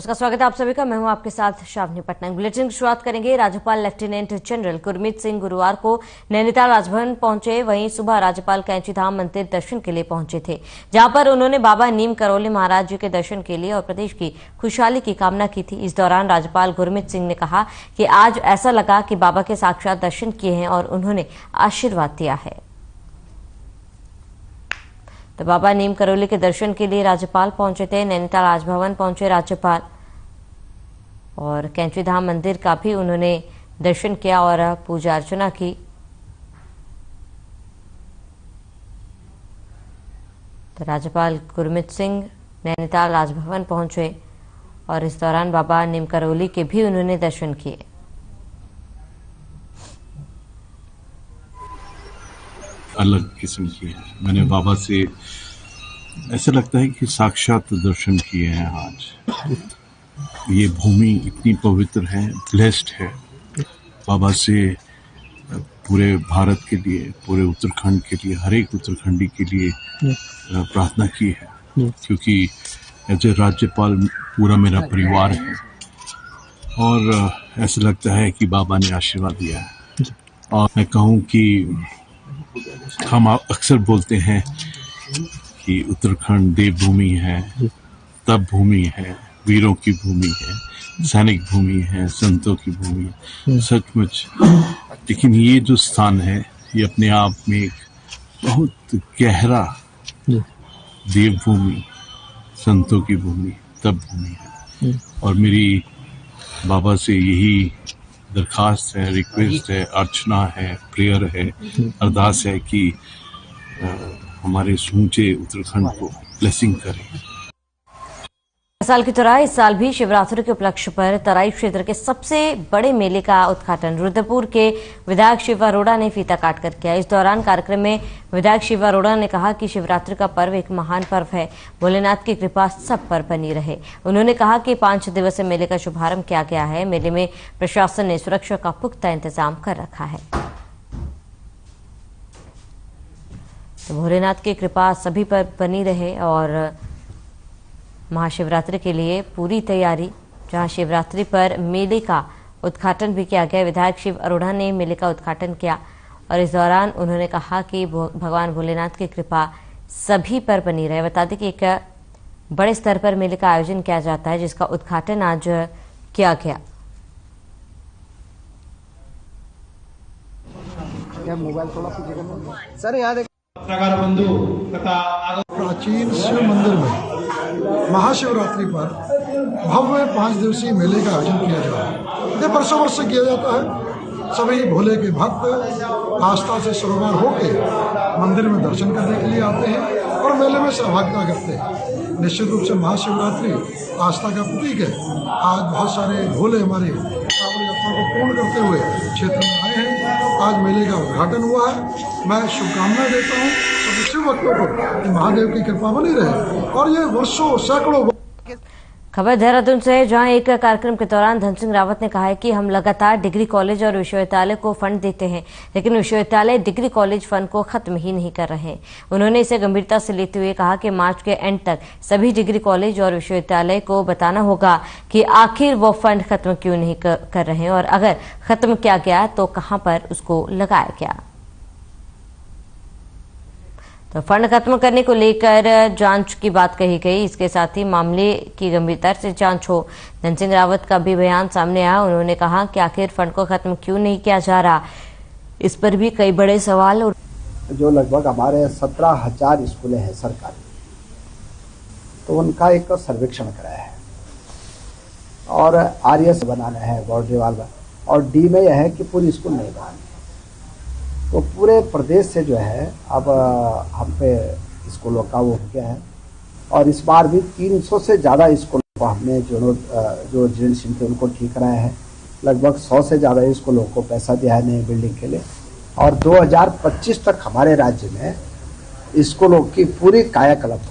नमस्कार, स्वागत है आप सभी का। मैं हूं आपके साथ शावनी पटना। बुलेटिन की शुरुआत करेंगे। राज्यपाल लेफ्टिनेंट जनरल गुरमीत सिंह गुरुवार को नैनीताल राजभवन पहुंचे। वहीं सुबह राज्यपाल कैंचीधाम मंदिर दर्शन के लिए पहुंचे थे, जहां पर उन्होंने बाबा नीम करौली महाराज जी के दर्शन के लिए और प्रदेश की खुशहाली की कामना की थी। इस दौरान राज्यपाल गुरमीत सिंह ने कहा कि आज ऐसा लगा कि बाबा के साक्षात दर्शन किए हैं और उन्होंने आशीर्वाद दिया है। तो बाबा नीम करौली के दर्शन के लिए राज्यपाल पहुंचे थे। नैनीताल राजभवन पहुंचे राज्यपाल और कैंचीधाम मंदिर का भी उन्होंने दर्शन किया और पूजा अर्चना की। तो राज्यपाल गुरमीत सिंह नैनीताल राजभवन पहुंचे और इस दौरान बाबा नीम करौली के भी उन्होंने दर्शन किए। अलग किस्म की है। मैंने बाबा से ऐसा लगता है कि साक्षात दर्शन किए हैं। आज ये भूमि इतनी पवित्र है, ब्लेस्ड है। बाबा से पूरे भारत के लिए, पूरे उत्तराखंड के लिए, हर एक उत्तराखंडी के लिए प्रार्थना की है, क्योंकि एज ए राज्यपाल पूरा मेरा परिवार है और ऐसा लगता है कि बाबा ने आशीर्वाद दिया है। और मैं कहूँ कि हम अक्सर बोलते हैं कि उत्तराखंड देवभूमि है, तप भूमि है, वीरों की भूमि है, सैनिक भूमि है, संतों की भूमि है। सचमुच, लेकिन ये जो स्थान है ये अपने आप में एक बहुत गहरा देवभूमि, संतों की भूमि, तप भूमि है। और मेरी बाबा से यही दरखास्त है, रिक्वेस्ट है, अर्चना है, प्रेयर है, अरदास है कि हमारे समूचे उत्तराखंड को ब्लेसिंग करें। साल की तरह इस साल भी शिवरात्रि के उपलक्ष्य पर तराई क्षेत्र के सबसे बड़े मेले का उद्घाटन रुद्रपुर के विधायक शिव अरोड़ा ने फीता काटकर किया। इस दौरान कार्यक्रम में विधायक शिव अरोड़ा ने कहा कि शिवरात्रि का पर्व एक महान पर्व है, भोलेनाथ की कृपा सब पर बनी रहे। उन्होंने कहा कि 5 दिवसीय मेले का शुभारंभ किया गया है। मेले में प्रशासन ने सुरक्षा का पुख्ता इंतजाम कर रखा है। तो भोलेनाथ की कृपा सभी पर बनी रहे और महाशिवरात्रि के लिए पूरी तैयारी, जहां शिवरात्रि पर मेले का उद्घाटन भी किया गया। विधायक शिव अरोड़ा ने मेले का उद्घाटन किया और इस दौरान उन्होंने कहा कि भगवान भोलेनाथ की कृपा सभी पर बनी रहे। बता दें कि एक बड़े स्तर पर मेले का आयोजन किया जाता है, जिसका उद्घाटन आज किया गया। मोबाइल थोड़ा सर यहाँ बंधु तथा प्राचीन शिव मंदिर में महाशिवरात्रि पर भव्य 5 दिवसीय मेले का आयोजन किया जा रहा है। ये वर्षों वर्ष से किया जाता है। सभी भोले के भक्त आस्था से सरोवर होकर मंदिर में दर्शन करने के लिए आते हैं और मेले में सहभागिता करते हैं। निश्चित रूप से महाशिवरात्रि आस्था का प्रतीक है। आज बहुत सारे भोले हमारे कांवड़ यात्रा को पूर्ण करते हुए क्षेत्र में आए हैं। आज मेले का उद्घाटन हुआ है। मैं शुभकामनाएं देता हूँ सभी शिव भक्तों को कि महादेव की कृपा बनी रहे और ये वर्षों सैकड़ों। खबर देहरादून से है, जहां एक कार्यक्रम के दौरान धन सिंह रावत ने कहा है कि हम लगातार डिग्री कॉलेज और विश्वविद्यालय को फंड देते हैं, लेकिन विश्वविद्यालय डिग्री कॉलेज फंड को खत्म ही नहीं कर रहे। उन्होंने इसे गंभीरता से लेते हुए कहा कि मार्च के एंड तक सभी डिग्री कॉलेज और विश्वविद्यालय को बताना होगा कि आखिर वो फंड खत्म क्यों नहीं कर रहे और अगर खत्म किया गया तो कहां पर उसको लगाया गया। तो फंड खत्म करने को लेकर जांच की बात कही गई। इसके साथ ही मामले की गंभीरता से जांच हो। धन सिंह रावत का भी बयान सामने आया। उन्होंने कहा कि आखिर फंड को खत्म क्यों नहीं किया जा रहा, इस पर भी कई बड़े सवाल। जो लगभग हमारे 17,000 स्कूलें हैं सरकारी, तो उनका एक सर्वेक्षण कराया है और आरएस बनाना है, बाउंड्री वाल, और डी में यह है कि पूरी स्कूल नहीं बनानी। तो पूरे प्रदेश से जो है अब हम पे स्कूलों का वो हो गया है और इस बार भी 300 से ज़्यादा स्कूलों को हमने जो जीर्ण थे उनको ठीक कराया है। लगभग 100 से ज़्यादा स्कूलों को पैसा दिया है नई बिल्डिंग के लिए और 2025 तक हमारे राज्य में स्कूलों की पूरी कायाकल्प।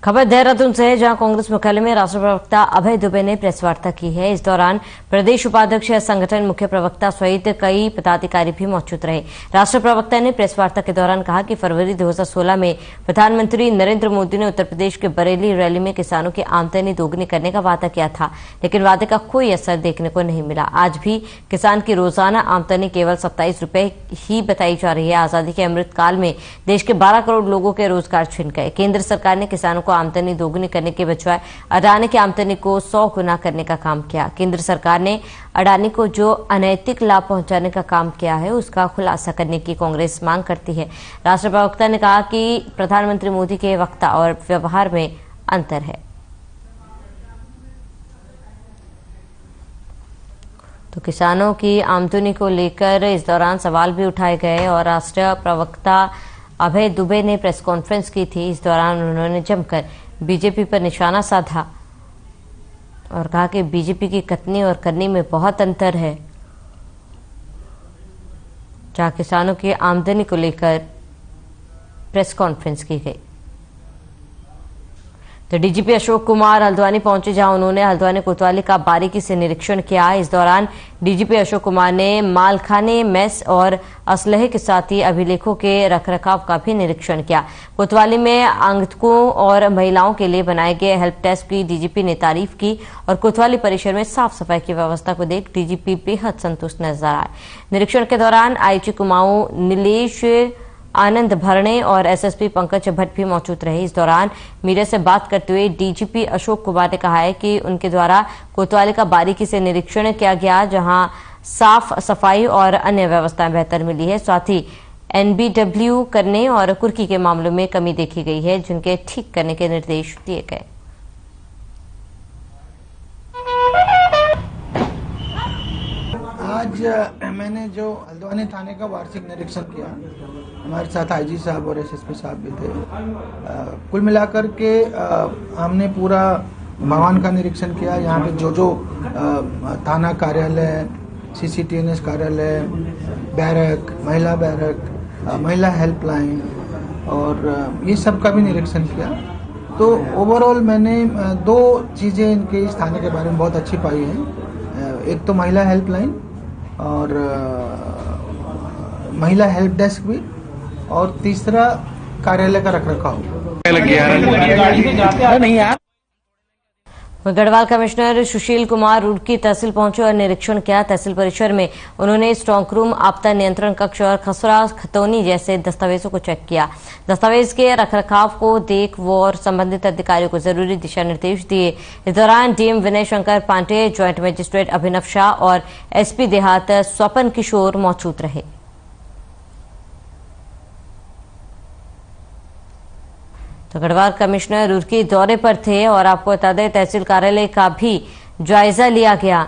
खबर देहरादून से है, जहां कांग्रेस मुख्यालय में राष्ट्रीय प्रवक्ता अभय दुबे ने प्रेस वार्ता की है। इस दौरान प्रदेश उपाध्यक्ष संगठन मुख्य प्रवक्ता सहित कई पदाधिकारी भी मौजूद रहे। राष्ट्रीय प्रवक्ता ने प्रेस वार्ता के दौरान कहा कि फरवरी 2016 में प्रधानमंत्री नरेंद्र मोदी ने उत्तर प्रदेश के बरेली रैली में किसानों की आमदनी दोगुनी करने का वादा किया था, लेकिन वादे का कोई असर देखने को नहीं मिला। आज भी किसान की रोजाना आमदनी केवल 27 रुपए ही बताई जा रही है। आजादी के अमृत काल में देश के 12 करोड़ लोगों के रोजगार छिन गए। केंद्र सरकार ने किसानों को आमदनी दोगुनी करने के बजाय अडानी की आमदनी को 100 गुना करने का काम किया। केंद्र सरकार ने अडानी को जो अनैतिक लाभ पहुंचाने का काम किया है, उसका खुलासा करने की कांग्रेस मांग करती है। राष्ट्रीय प्रवक्ता ने कहा कि प्रधानमंत्री मोदी के वक्ता और व्यवहार में अंतर है। तो किसानों की आमदनी को लेकर इस दौरान सवाल भी उठाए गए और राष्ट्रीय प्रवक्ता अभय दुबे ने प्रेस कॉन्फ्रेंस की थी। इस दौरान उन्होंने जमकर बीजेपी पर निशाना साधा और कहा कि बीजेपी की कथनी और करनी में बहुत अंतर है। जहां किसानों की आमदनी को लेकर प्रेस कॉन्फ्रेंस की गई, तो डीजीपी अशोक कुमार हल्द्वानी पहुंचे, जहां उन्होंने हल्द्वानी कोतवाली का बारीकी से निरीक्षण किया। इस दौरान डीजीपी अशोक कुमार ने मालखाने, मेस और असलहे के साथ ही अभिलेखों के रखरखाव का भी निरीक्षण किया। कोतवाली में आगंतुकों और महिलाओं के लिए बनाए गए हेल्प डेस्क की डीजीपी ने तारीफ की और कोतवाली परिसर में साफ सफाई की व्यवस्था को देख डीजीपी बेहद संतुष्ट नजर आए। निरीक्षण के दौरान आईजी कुमाऊं नीलेश आनंद भरणे और एसएसपी पंकज भट्ट भी मौजूद रहे। इस दौरान मीडिया से बात करते हुए डीजीपी अशोक कुमार ने कहा है कि उनके द्वारा कोतवाली का बारीकी से निरीक्षण किया गया, जहां साफ सफाई और अन्य व्यवस्थाएं बेहतर मिली है। साथ ही एनबीडब्ल्यू करने और कुर्की के मामलों में कमी देखी गई है, जिनके ठीक करने के निर्देश दिए गए। आज मैंने जो हल्द्वानी थाने का वार्षिक निरीक्षण किया, हमारे साथ आईजी साहब और एसएसपी साहब भी थे। कुल मिलाकर के हमने पूरा भवन का निरीक्षण किया। यहाँ पे जो थाना कार्यालय, सीसीटीएनएस कार्यालय, बैरक, महिला बैरक, महिला हेल्पलाइन और ये सब का भी निरीक्षण किया। तो ओवरऑल मैंने दो चीज़ें इनके इस थाने के बारे में बहुत अच्छी पाई हैं। एक तो महिला हेल्पलाइन और महिला हेल्प डेस्क भी, और तीसरा कार्यालय का रखरखाव। गढ़वाल कमिश्नर सुशील कुमार रुड़की तहसील पहुंचे और निरीक्षण किया। तहसील परिसर में उन्होंने स्ट्रांग रूम, आपदा नियंत्रण कक्ष और खसरा खतौनी जैसे दस्तावेजों को चेक किया। दस्तावेज के रखरखाव को देख वो और संबंधित अधिकारियों को जरूरी दिशा निर्देश दिए। इस दौरान DM Vinay Shankar Pandey, joint magistrate अभिनव शाह और एसपी देहात स्वपन किशोर मौजूद रहे। तो गढ़वाल कमिश्नर रुड़की दौरे पर थे और आपको बता दें तहसील कार्यालय का भी जायजा लिया गया,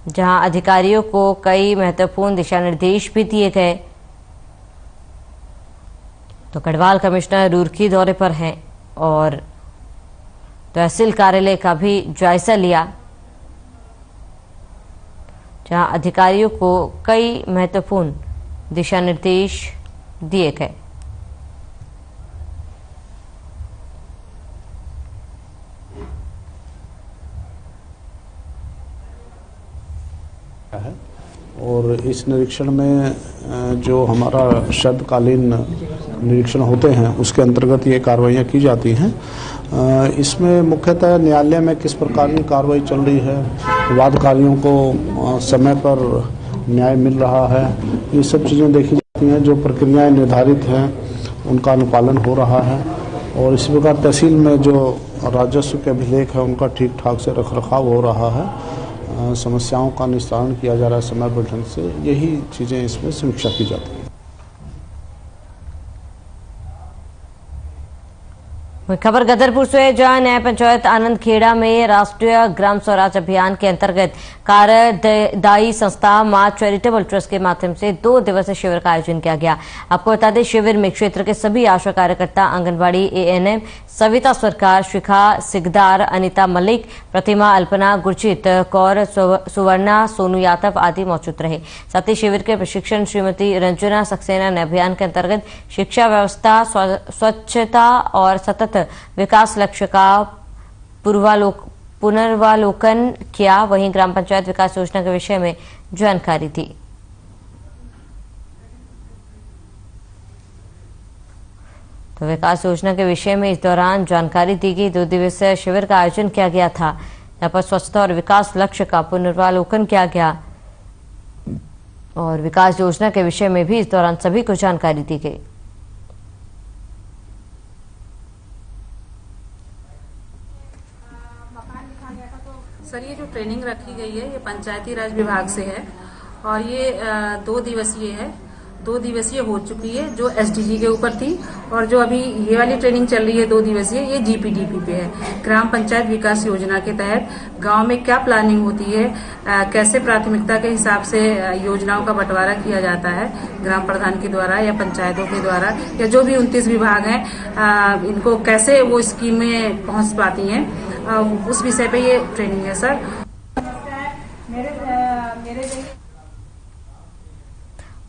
जहां अधिकारियों को कई महत्वपूर्ण दिशा निर्देश भी दिए गए। तो गढ़वाल कमिश्नर रुड़की दौरे पर हैं और तहसील कार्यालय का भी जायजा लिया, जहां अधिकारियों को कई महत्वपूर्ण दिशा निर्देश दिए गए। है और इस निरीक्षण में जो हमारा शरदकालीन निरीक्षण होते हैं उसके अंतर्गत ये कार्रवाइयाँ की जाती हैं। इसमें मुख्यतः न्यायालय में किस प्रकार की कार्रवाई चल रही है, वादकारियों को समय पर न्याय मिल रहा है, ये सब चीज़ें देखी जाती हैं। जो प्रक्रियाएं निर्धारित हैं उनका अनुपालन हो रहा है और इसी प्रकार तहसील में जो राजस्व के अभिलेख है उनका ठीक ठाक से रखरखाव हो रहा है, समस्याओं का निस्तारण किया जा रहा है समयबद्ध ढंग से। यही चीज़ें इसमें समीक्षा की जाती है। खबर गदरपुर से, जहां न्याय पंचायत आनंद खेड़ा में राष्ट्रीय ग्राम स्वराज अभियान के अंतर्गत कार्यदायी संस्था मां चैरिटेबल ट्रस्ट के माध्यम से 2 दिवसीय शिविर का आयोजन किया गया। आपको बता दें शिविर में क्षेत्र के सभी आशा कार्यकर्ता, आंगनबाड़ी एएनएम, सविता सरकार, शिखा सिकदार, अनिता मलिक, प्रतिमा अल्पना, गुरजीत कौर, सुवर्णा, सोनू यादव आदि मौजूद रहे। साथ ही शिविर के प्रशिक्षण श्रीमती रंजना सक्सेना ने अभियान के अंतर्गत शिक्षा व्यवस्था, स्वच्छता और सतत विकास लक्ष्य का पुनर्वालोकन किया। वहीं ग्राम पंचायत विकास योजना के विषय में जानकारी दी। तो विकास योजना के विषय में इस दौरान जानकारी दी गई। 2 दिवसीय शिविर का आयोजन किया गया था। यहाँ पर स्वच्छता और विकास लक्ष्य का पुनर्वालोकन किया गया और विकास योजना के विषय में भी इस दौरान सभी को जानकारी दी गई। सर, ये जो ट्रेनिंग रखी गई है ये पंचायती राज विभाग से है और ये 2 दिवसीय है। 2 दिवसीय हो चुकी है जो एसडीजी के ऊपर थी और जो अभी ये वाली ट्रेनिंग चल रही है 2 दिवसीय, ये जीपीडीपी पे है। ग्राम पंचायत विकास योजना के तहत गांव में क्या प्लानिंग होती है, कैसे प्राथमिकता के हिसाब से योजनाओं का बंटवारा किया जाता है ग्राम प्रधान के द्वारा या पंचायतों के द्वारा या जो भी 29 विभाग हैं, इनको कैसे वो स्कीमें पहुंच पाती हैं, उस विषय पे ये ट्रेनिंग है सर।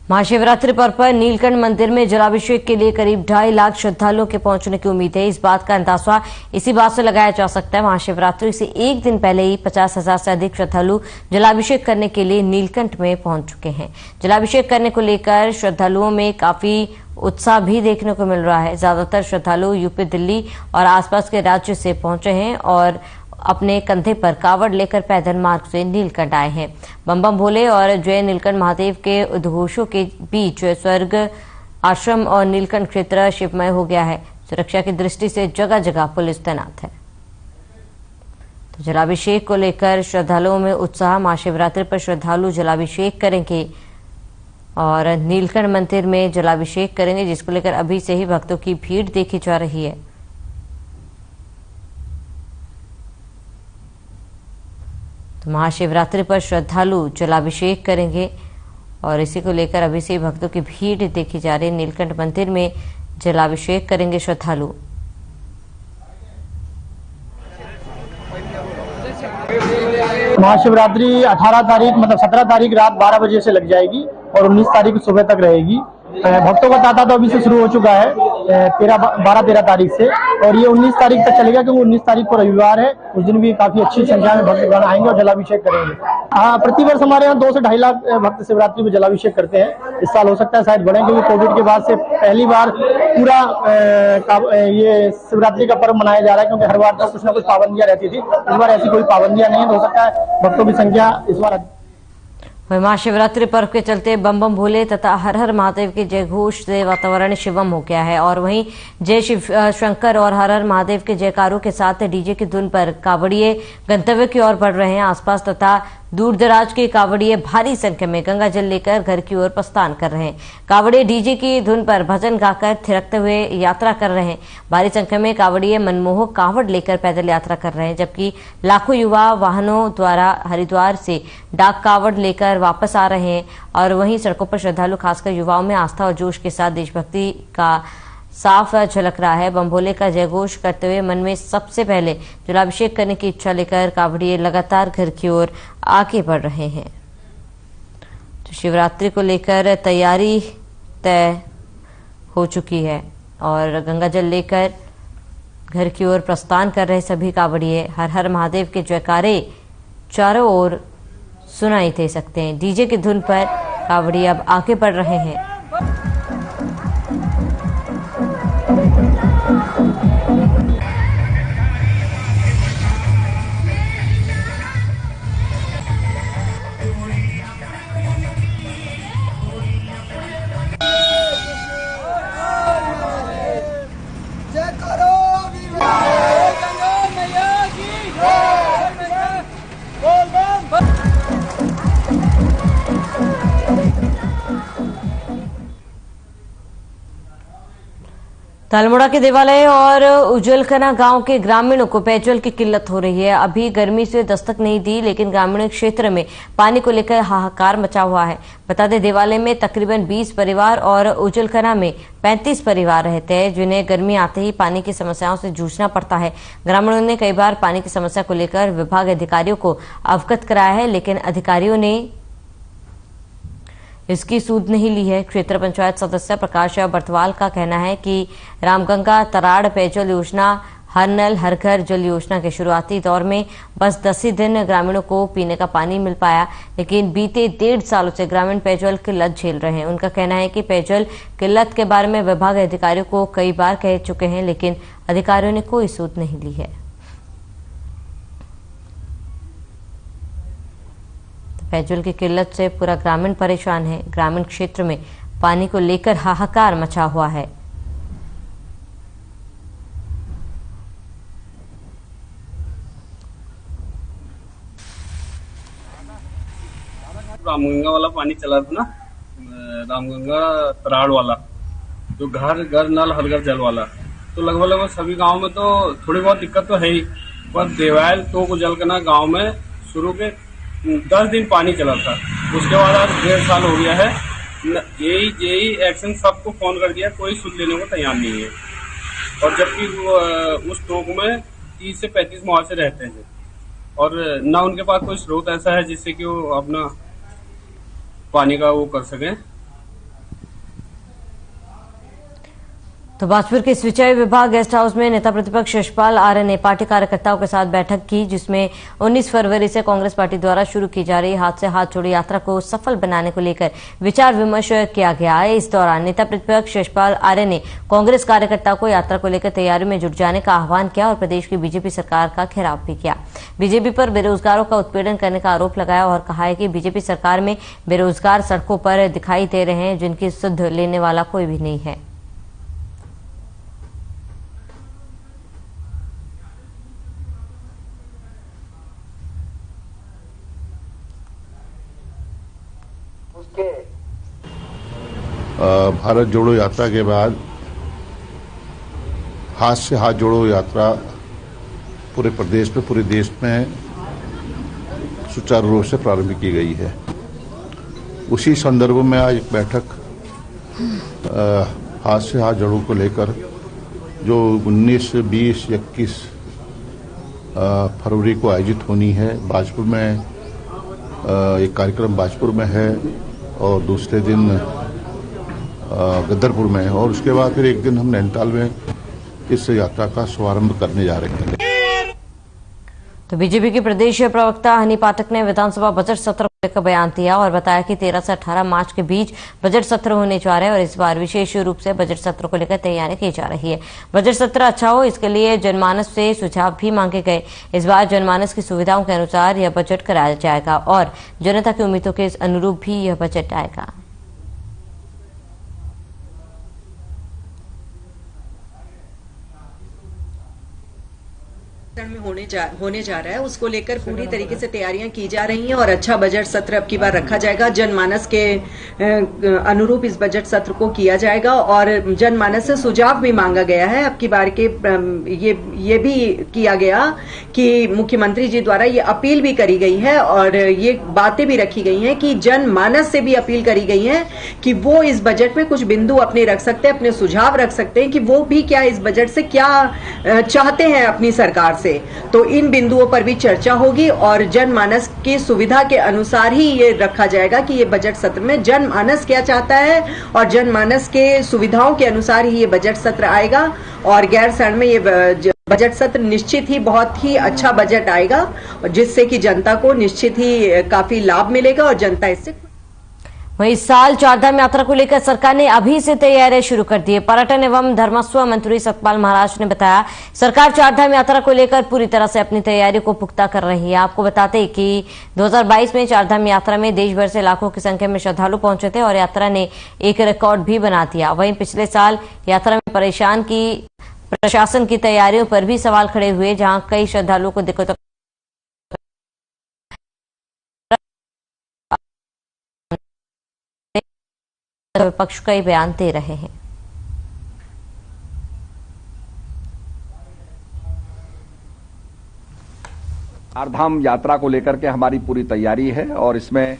महाशिवरात्रि पर्व पर नीलकंठ मंदिर में जलाभिषेक के लिए करीब 2.5 लाख श्रद्धालुओं के पहुंचने की उम्मीद है। इस बात का अंदाजा इसी बात से लगाया जा सकता है, महाशिवरात्रि से एक दिन पहले ही 50,000 से अधिक श्रद्धालु जलाभिषेक करने के लिए नीलकंठ में पहुंच चुके हैं। जलाभिषेक करने को लेकर श्रद्धालुओं में काफी उत्साह भी देखने को मिल रहा है। ज्यादातर श्रद्धालु यूपी, दिल्ली और आसपास के राज्य से पहुंचे हैं और अपने कंधे पर कावड़ लेकर पैदल मार्ग से नीलकंठ आए हैं। बम बम भोले और जय नीलकंठ महादेव के उद्घोषों के बीच स्वर्ग आश्रम और नीलकंठ क्षेत्र शिवमय हो गया है। सुरक्षा की दृष्टि से जगह जगह पुलिस तैनात है। तो जलाभिषेक को लेकर श्रद्धालुओं में उत्साह। महाशिवरात्रि पर श्रद्धालु जलाभिषेक करेंगे और नीलकंठ मंदिर में जलाभिषेक करेंगे, जिसको लेकर अभी से ही भक्तों की भीड़ देखी जा रही है। तो महाशिवरात्रि पर श्रद्धालु जलाभिषेक करेंगे और इसी को लेकर अभी से भक्तों की भीड़ देखी जा रही है। नीलकंठ मंदिर में जलाभिषेक करेंगे श्रद्धालु। महाशिवरात्रि 18 तारीख मतलब 17 तारीख रात 12 बजे से लग जाएगी और 19 तारीख सुबह तक रहेगी। भक्तों का तांता तो अभी से शुरू हो चुका है 12-13 तारीख से और ये 19 तारीख तक चलेगा, क्योंकि 19 तारीख को रविवार है। उस दिन भी काफी अच्छी संख्या में भक्तगण आएंगे और जलाभिषेक करेंगे। प्रतिवर्ष हमारे यहाँ 2 से 2.5 लाख भक्त शिवरात्रि में जलाभिषेक करते हैं। इस साल हो सकता है शायद बढ़े, क्योंकि कोविड के बाद से पहली बार पूरा ये शिवरात्रि का पर्व मनाया जा रहा है, क्योंकि हर बार तो कुछ न कुछ पाबंदियां रहती थी। इस बार ऐसी कोई पाबंदियां नहीं है, तो हो सकता है भक्तों की संख्या इस बार। महाशिवरात्रि पर्व के चलते बम बम भोले तथा हर हर महादेव के जय घोष से वातावरण शिवम हो गया है और वहीं जय शिव शंकर और हर हर महादेव के जयकारों के साथ डीजे की धुन पर कावड़िए गंतव्य की ओर बढ़ रहे हैं। आसपास तथा दूर दराज के कावड़िए भारी संख्या में गंगा जल लेकर घर की ओर प्रस्थान कर रहे हैं। कावड़िए डीजे की धुन पर भजन गाकर थिरकते हुए यात्रा कर रहे हैं। भारी संख्या में कावड़िए मनमोहक कावड़ लेकर पैदल यात्रा कर रहे हैं, जबकि लाखों युवा वाहनों द्वारा हरिद्वार से डाक कावड़ लेकर वापस आ रहे हैं। और वहीं सड़कों पर श्रद्धालु खासकर युवाओं में आस्था और जोश के साथ देशभक्ति का साफ झलक रहा है। बम भोले का जयघोष करते हुए मन में सबसे पहले जलाभिषेक करने की इच्छा लेकर कावड़िए लगातार घर की ओर आगे बढ़ रहे हैं। तो शिवरात्रि को लेकर तैयारी तय हो चुकी है और गंगा जल लेकर घर की ओर प्रस्थान कर रहे सभी कावड़िए हर हर महादेव के जयकारे चारों ओर सुनाई दे सकते हैं। डीजे की धुन पर कावड़िए अब आगे बढ़ रहे हैं। तलमुड़ा के देवालय और उजलकना गांव के ग्रामीणों को पेयजल की किल्लत हो रही है। अभी गर्मी से दस्तक नहीं दी, लेकिन ग्रामीण क्षेत्र में पानी को लेकर हाहाकार मचा हुआ है। बता दें, देवालय में तकरीबन 20 परिवार और उजलकना में 35 परिवार रहते हैं, जिन्हें गर्मी आते ही पानी की समस्याओं से जूझना पड़ता है। ग्रामीणों ने कई बार पानी की समस्या को लेकर विभाग अधिकारियों को अवगत कराया है, लेकिन अधिकारियों ने इसकी सूद नहीं ली है। क्षेत्र पंचायत सदस्य प्रकाश बर्तवाल का कहना है कि रामगंगा तराड़ पेयजल योजना हर नल हर घर जल योजना के शुरुआती दौर में बस 10 ही दिन ग्रामीणों को पीने का पानी मिल पाया, लेकिन बीते 1.5 सालों से ग्रामीण पेयजल किल्लत झेल रहे हैं। उनका कहना है कि पेयजल किल्लत के बारे में विभाग अधिकारियों को कई बार कह चुके हैं, लेकिन अधिकारियों ने कोई सूद नहीं ली है। पेयजल की किल्लत से पूरा ग्रामीण परेशान है। ग्रामीण क्षेत्र में पानी को लेकर हाहाकार मचा हुआ है। रामगंगा वाला पानी चला था ना, रामगंगा तराड़ वाला, जो घर घर नल हर घर जल वाला, तो लगभग सभी गांव में तो थोड़ी बहुत दिक्कत तो है ही, पर देवाल तो को जल करना गांव में शुरू के 10 दिन पानी चला था। उसके बाद आज 1.5 साल हो गया है। यही एक्शन सबको फोन कर दिया, कोई सुध लेने को तैयार नहीं है। और जबकि उस टोक में 30 से 35 मुआवजे रहते हैं और ना उनके पास कोई स्रोत ऐसा है जिससे कि वो अपना पानी का वो कर सके। तो बाजपुर के सिंचाई विभाग गेस्ट हाउस में नेता प्रतिपक्ष यशपाल आर्य ने पार्टी कार्यकर्ताओं के साथ बैठक की, जिसमें 19 फरवरी से कांग्रेस पार्टी द्वारा शुरू की जा रही हाथ से हाथ जोड़ी यात्रा को सफल बनाने को लेकर विचार विमर्श किया गया है। इस दौरान नेता प्रतिपक्ष यशपाल आर्य ने कांग्रेस कार्यकर्ताओं को यात्रा को लेकर तैयारियों में जुट जाने का आह्वान किया और प्रदेश की बीजेपी सरकार का घेराव भी किया। बीजेपी पर बेरोजगारों का उत्पीड़न करने का आरोप लगाया और कहा है कि बीजेपी सरकार में बेरोजगार सड़कों पर दिखाई दे रहे हैं, जिनकी सुध लेने वाला कोई भी नहीं है। भारत जोड़ो यात्रा के बाद हाथ से हाथ जोड़ो यात्रा पूरे प्रदेश में, पूरे देश में सुचारू रूप से प्रारंभ की गई है। उसी संदर्भ में आज एक बैठक हाथ से हाथ जोड़ो को लेकर जो 19, 20, 21 फरवरी को आयोजित होनी है। बाजपुर में एक कार्यक्रम बाजपुर में है और दूसरे दिन गद्दरपुर में है और उसके बाद फिर एक दिन हम नैनीताल में इस यात्रा का शुभारंभ करने जा रहे हैं। तो बीजेपी के प्रदेश प्रवक्ता हनी पाठक ने विधानसभा बजट सत्र को लेकर बयान दिया और बताया कि 13 से 18 मार्च के बीच बजट सत्र होने जा रहे हैं और इस बार विशेष रूप से बजट सत्र को लेकर तैयारी की जा रही है। बजट सत्र अच्छा हो, इसके लिए जनमानस से सुझाव भी मांगे गए। इस बार जनमानस की सुविधाओं के अनुसार यह बजट कराया जाएगा और जनता की उम्मीदों के अनुरूप भी यह बजट आएगा। में होने जा रहा है, उसको लेकर पूरी तरीके से तैयारियां की जा रही हैं और अच्छा बजट सत्र अब की बार रखा जाएगा। जनमानस के अनुरूप इस बजट सत्र को किया जाएगा और जनमानस से सुझाव भी मांगा गया है। अब की बार के ये भी किया गया कि मुख्यमंत्री जी द्वारा ये अपील भी करी गई है और ये बातें भी रखी गई हैं कि जनमानस से भी अपील करी गई है कि वो इस बजट में कुछ बिंदु अपने रख सकते हैं, अपने सुझाव रख सकते हैं कि वो भी क्या इस बजट से क्या चाहते हैं अपनी सरकार से। तो इन बिंदुओं पर भी चर्चा होगी और जनमानस की सुविधा के अनुसार ही ये रखा जाएगा कि ये बजट सत्र में जनमानस क्या चाहता है और जनमानस के सुविधाओं के अनुसार ही ये बजट सत्र आएगा। और गैरसैंण में ये बजट सत्र निश्चित ही बहुत ही अच्छा बजट आएगा जिससे कि जनता को निश्चित ही काफी लाभ मिलेगा और जनता इससे। वहीं इस साल चारधाम यात्रा को लेकर सरकार ने अभी से तैयारियां शुरू कर दी है। पर्यटन एवं धर्मस्व मंत्री सतपाल महाराज ने बताया, सरकार चारधाम यात्रा को लेकर पूरी तरह से अपनी तैयारी को पुख्ता कर रही है। आपको बताते हैं कि 2022 में चारधाम यात्रा में देश भर से लाखों की संख्या में श्रद्धालु पहुंचे थे और यात्रा ने एक रिकॉर्ड भी बना दिया। वहीं पिछले साल यात्रा में प्रशासन की तैयारियों पर भी सवाल खड़े हुए, जहां कई श्रद्धालुओं को दिक्कतों विपक्ष कई बयान दे रहे हैं। चारधाम यात्रा को लेकर के हमारी पूरी तैयारी है और इसमें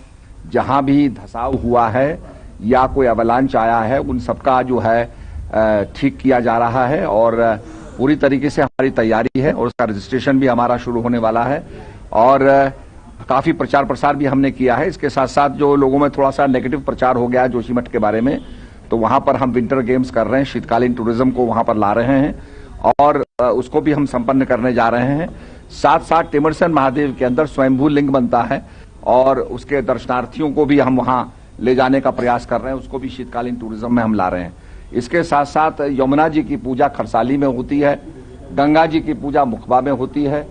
जहां भी धसाव हुआ है या कोई अवलांच आया है उन सबका जो है ठीक किया जा रहा है और पूरी तरीके से हमारी तैयारी है और उसका रजिस्ट्रेशन भी हमारा शुरू होने वाला है। और काफी प्रचार प्रसार भी हमने किया है। इसके साथ साथ जो लोगों में थोड़ा सा नेगेटिव प्रचार हो गया है जोशीमठ के बारे में, तो वहां पर हम विंटर गेम्स कर रहे हैं, शीतकालीन टूरिज्म को वहां पर ला रहे हैं और उसको भी हम संपन्न करने जा रहे हैं। साथ साथ टिमरसन महादेव के अंदर स्वयंभू लिंग बनता है और उसके दर्शनार्थियों को भी हम वहां ले जाने का प्रयास कर रहे हैं, उसको भी शीतकालीन टूरिज्म में हम ला रहे हैं। इसके साथ साथ यमुना जी की पूजा खरसाली में होती है, गंगा जी की पूजा मुखबा में होती है,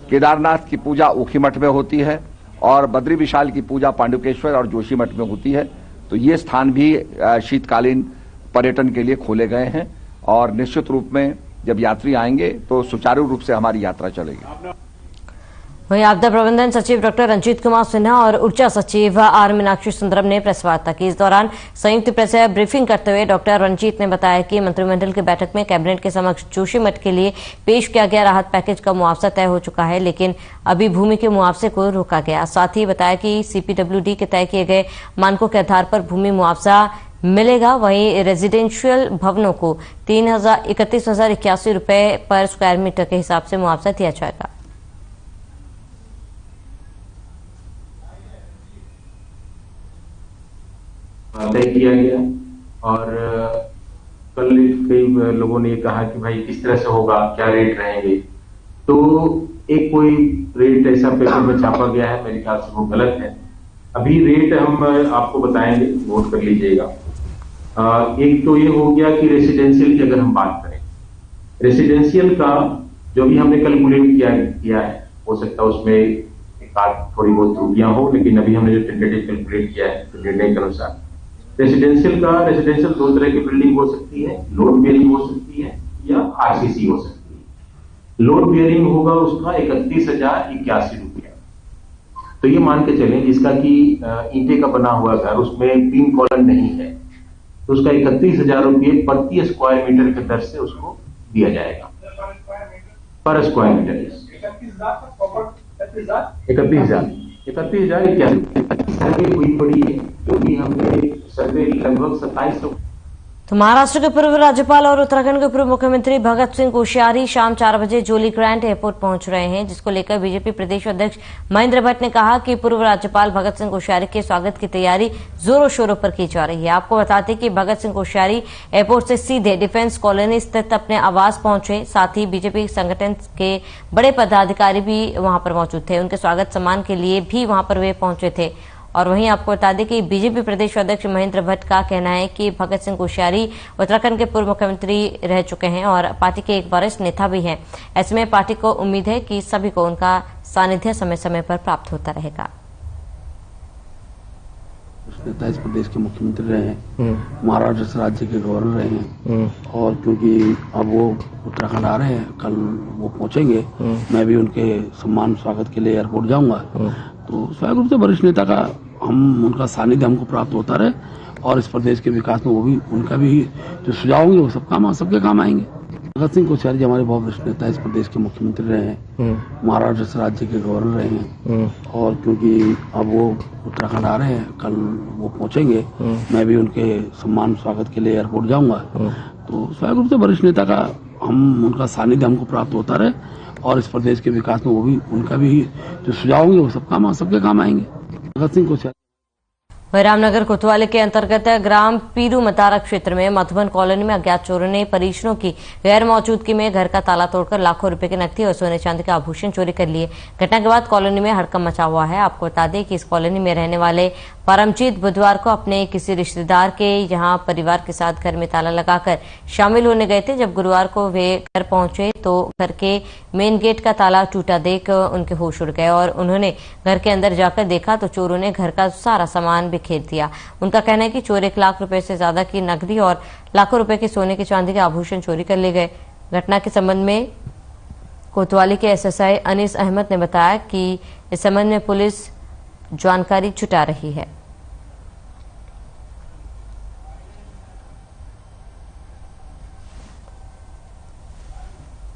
केदारनाथ की पूजा ऊखीमठ में होती है और बद्री विशाल की पूजा पांडुकेश्वर और जोशीमठ में होती है। तो ये स्थान भी शीतकालीन पर्यटन के लिए खोले गए हैं और निश्चित रूप में जब यात्री आएंगे तो सुचारू रूप से हमारी यात्रा चलेगी। वहीं आपदा प्रबंधन सचिव डॉक्टर रंजीत कुमार सिन्हा और ऊर्जा सचिव आर मीनाक्षी सुंदरम ने प्रेस वार्ता की। इस दौरान संयुक्त प्रेस ब्रीफिंग करते हुए डॉक्टर रंजीत ने बताया कि मंत्रिमंडल की बैठक में कैबिनेट के समक्ष जोशीमठ के लिए पेश किया गया राहत पैकेज का मुआवजा तय हो चुका है, लेकिन अभी भूमि के मुआवजे को रोका गया। साथ ही बताया कि सीपीडब्ल्यूडी के तय किए गए मानकों के आधार पर भूमि मुआवजा मिलेगा। वहीं रेजिडेंशियल भवनों को 31,081 रुपए पर स्क्वायर मीटर के हिसाब से मुआवजा दिया जाएगा। तय किया गया और कल कई लोगों ने कहा कि भाई किस तरह से होगा, क्या रेट रहेंगे, तो एक कोई रेट ऐसा पेपर में छापा गया है, मेरे ख्याल से वो गलत है। अभी रेट हम आपको बताएंगे, नोट कर लीजिएगा। एक तो ये हो गया कि रेसिडेंशियल की अगर हम बात करें, रेसिडेंशियल का जो भी हमने कैलकुलेट किया है, हो सकता है उसमें एक आध थोड़ी बहुत त्रुटियां हो, लेकिन अभी हमने जो टेंटेटिव कैलकुलेट किया है तो निर्णय के अनुसार रेसिडेंशियल दो तरह की बिल्डिंग हो सकती है, लोड बेयरिंग हो सकती है या आरसीसी हो सकती है। लोड बेयरिंग होगा उसका 31,081 रुपया। तो ये मान के चलें जिसका कि ईंटे का बना हुआ घर, उसमें 3 कॉलम नहीं है, तो उसका 31,000 रुपये प्रति स्क्वायर मीटर के दर से उसको दिया जाएगा पर स्क्वायर मीटर। 31,000 हुई पड़ी है, जो भी हमने सर्वे लगभग 2700। तो महाराष्ट्र के पूर्व राज्यपाल और उत्तराखंड के पूर्व मुख्यमंत्री भगत सिंह कोश्यारी शाम 4 बजे जोली ग्रैंड एयरपोर्ट पहुंच रहे हैं, जिसको लेकर बीजेपी प्रदेश अध्यक्ष महेंद्र भट्ट ने कहा कि पूर्व राज्यपाल भगत सिंह कोश्यारी के स्वागत की तैयारी जोरों शोरों पर की जा रही है। आपको बताते कि भगत सिंह कोश्यारी एयरपोर्ट से सीधे डिफेंस कॉलोनी स्थित अपने आवास पहुंचे। साथ ही बीजेपी संगठन के बड़े पदाधिकारी भी वहां पर मौजूद थे, उनके स्वागत सम्मान के लिए भी वहां पर वे पहुंचे थे। और वहीं आपको बता दें कि बीजेपी प्रदेश अध्यक्ष महेंद्र भट्ट का कहना है कि भगत सिंह कोश्यारी उत्तराखंड के पूर्व मुख्यमंत्री रह चुके हैं और पार्टी के एक वरिष्ठ नेता भी हैं। ऐसे में पार्टी को उम्मीद है कि सभी को उनका सानिध्य समय समय पर प्राप्त होता रहेगा। नेता इस प्रदेश के मुख्यमंत्री रहे हैं, महाराष्ट्र राज्य के गवर्नर रहे हैं और क्योंकि अब वो उत्तराखंड आ रहे हैं, कल वो पहुंचेंगे, मैं भी उनके सम्मान स्वागत के लिए एयरपोर्ट जाऊंगा। तो स्वाभाविक रूप से वरिष्ठ नेता का उनका सानिध्य हमको प्राप्त होता रहे और इस प्रदेश के विकास में वो भी उनका भी जो सुझाव होंगे वो सबके काम आएंगे। भगत सिंह कोश्यारी जी हमारे बहुत वरिष्ठ नेता इस प्रदेश के मुख्यमंत्री रहे हैं, महाराष्ट्र राज्य के गवर्नर रहे हैं और क्योंकि अब वो उत्तराखंड आ रहे हैं, कल वो पहुंचेंगे, मैं भी उनके सम्मान स्वागत के लिए एयरपोर्ट जाऊंगा। तो स्वाभाविक रूप से वरिष्ठ नेता का उनका सानिध्य हमको प्राप्त होता रहे और इस प्रदेश के विकास में वो भी उनका भी जो सुझाव होंगे वो सबके काम आएंगे। भगत सिंह कोश्यारी। रामनगर कोतवाली के अंतर्गत ग्राम पीरू मतारा क्षेत्र में मधुबन कॉलोनी में अज्ञात चोरों ने परिजनों की गैर मौजूदगी में घर का ताला तोड़कर लाखों रुपए की नकदी और सोने चांदी के आभूषण चोरी कर लिए। घटना के बाद कॉलोनी में हड़कंप मचा हुआ है। आपको बता दें कि इस कॉलोनी में रहने वाले परमजीत बुधवार को अपने किसी रिश्तेदार के यहां परिवार के साथ घर में ताला लगाकर शामिल होने गए थे। जब गुरुवार को वे घर पहुंचे तो घर के मेन गेट का ताला टूटा देख उनके होश उड़ गए और उन्होंने घर के अंदर जाकर देखा तो चोरों ने घर का सारा सामान बिखेर दिया। उनका कहना है कि चोर 1 लाख रुपए से ज्यादा की नकदी और लाखों रुपए के सोने के चांदी के आभूषण चोरी कर ले गए। घटना के संबंध में कोतवाली के एसएसआई अनीस अहमद ने बताया कि इस संबंध में पुलिस जानकारी जुटा रही है।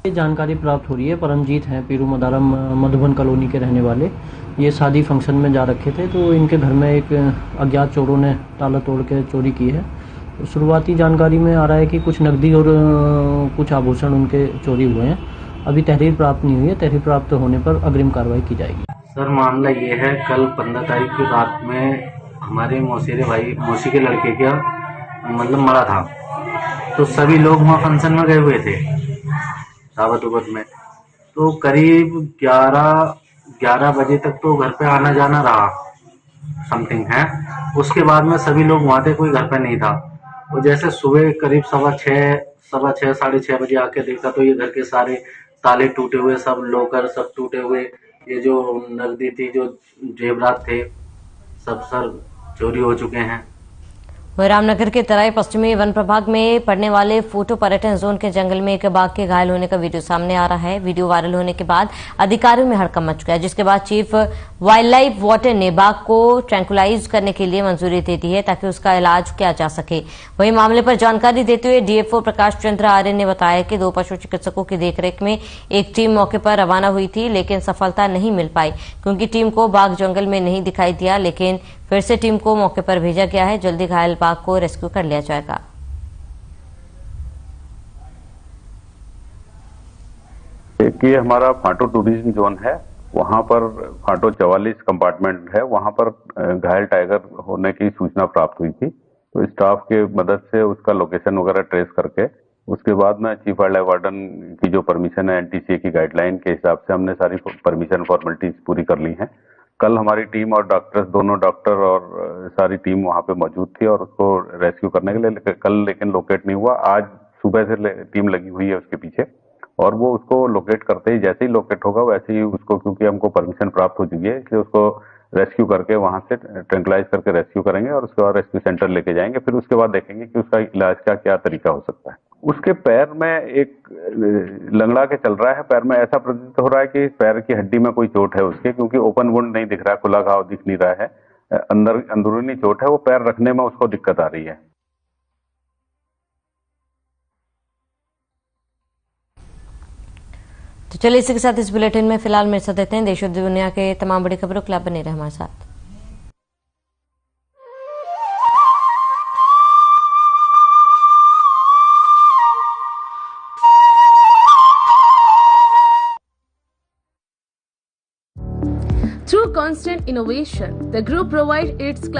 जानकारी प्राप्त हो रही है, परमजीत हैं, पीरू मदारम मधुबन कॉलोनी के रहने वाले। ये शादी फंक्शन में जा रखे थे तो इनके घर में एक अज्ञात चोरों ने ताला तोड़ के चोरी की है। तो शुरुआती जानकारी में आ रहा है कि कुछ नकदी और कुछ आभूषण उनके चोरी हुए हैं। अभी तहरीर प्राप्त नहीं हुई है, तहरीर प्राप्त होने पर अग्रिम कार्रवाई की जाएगी। सर मामला ये है, कल 15 तारीख की रात में हमारे मौसेरे भाई मौसी के लड़के का मतलब मरा था, तो सभी लोग वहाँ फंक्शन में गए हुए थे सावत उबत में। तो करीब 11 बजे तक तो घर पे आना जाना रहा समथिंग है। उसके बाद में सभी लोग वहाँ थे, कोई घर पे नहीं था। और जैसे सुबह करीब 6:15 साढ़े 6 बजे आके देखा तो ये घर के सारे ताले टूटे हुए, सब लॉकर सब टूटे हुए, ये जो नकदी थी, जो जेवरात थे, सब सर चोरी हो चुके हैं। वही रामनगर के तराई पश्चिमी वन प्रभाग में पड़ने वाले फोटो पर्यटन जोन के जंगल में एक बाघ के घायल होने का वीडियो सामने आ रहा है। वीडियो वायरल होने के बाद अधिकारियों में हड़कंप मच गया, जिसके बाद चीफ वाइल्ड लाइफ वार्डन ने बाघ को ट्रैंकुलाइज करने के लिए मंजूरी दे दी है ताकि उसका इलाज किया जा सके। वहीं मामले पर जानकारी देते हुए डीएफओ प्रकाश चंद्र आर्य ने बताया कि 2 पशु चिकित्सकों की देखरेख में एक टीम मौके पर रवाना हुई थी, लेकिन सफलता नहीं मिल पाई क्योंकि टीम को बाघ जंगल में नहीं दिखाई दिया। लेकिन फिर से टीम को मौके पर भेजा गया है, जल्दी घायल बाघ को रेस्क्यू कर लिया जाएगा। एक ये हमारा फाटो टूरिज्म जोन है, वहां पर फाटो 44 कंपार्टमेंट है, वहां पर घायल टाइगर होने की सूचना प्राप्त हुई थी। तो स्टाफ के मदद से उसका लोकेशन वगैरह ट्रेस करके उसके बाद में चीफ वाइल्ड लाइफ वार्डन की जो परमिशन है एनटीसीए की गाइडलाइन के हिसाब से हमने सारी परमिशन फॉर्मेलिटीज पूरी कर ली हैं। कल हमारी टीम और डॉक्टर्स, दोनों डॉक्टर और सारी टीम वहां पे मौजूद थी और उसको रेस्क्यू करने के लिए कल लेकिन लोकेट नहीं हुआ। आज सुबह से टीम लगी हुई है उसके पीछे और वो उसको लोकेट करते ही, जैसे ही लोकेट होगा वैसे ही उसको, क्योंकि हमको परमिशन प्राप्त हो चुकी है, इसलिए उसको रेस्क्यू करके वहां से ट्रैंकुलाइज करके रेस्क्यू करेंगे और उसके बाद रेस्क्यू सेंटर लेके जाएंगे। फिर उसके बाद देखेंगे कि उसका इलाज का क्या तरीका हो सकता है। उसके पैर में एक लंगड़ा के चल रहा है, पैर में ऐसा प्रतीत हो रहा है कि पैर की हड्डी में कोई चोट है उसके, क्योंकि ओपन वुंड नहीं दिख रहा है, खुला घाव दिख नहीं रहा है, अंदरूनी चोट है, वो पैर रखने में उसको दिक्कत आ रही है। तो चलिए इसी के साथ इस बुलेटिन में फिलहाल मेरे साथ देते हैं देश और दुनिया के तमाम बड़ी खबरों के लिए बने रहे हमारे साथ। Through constant innovation, the group provides its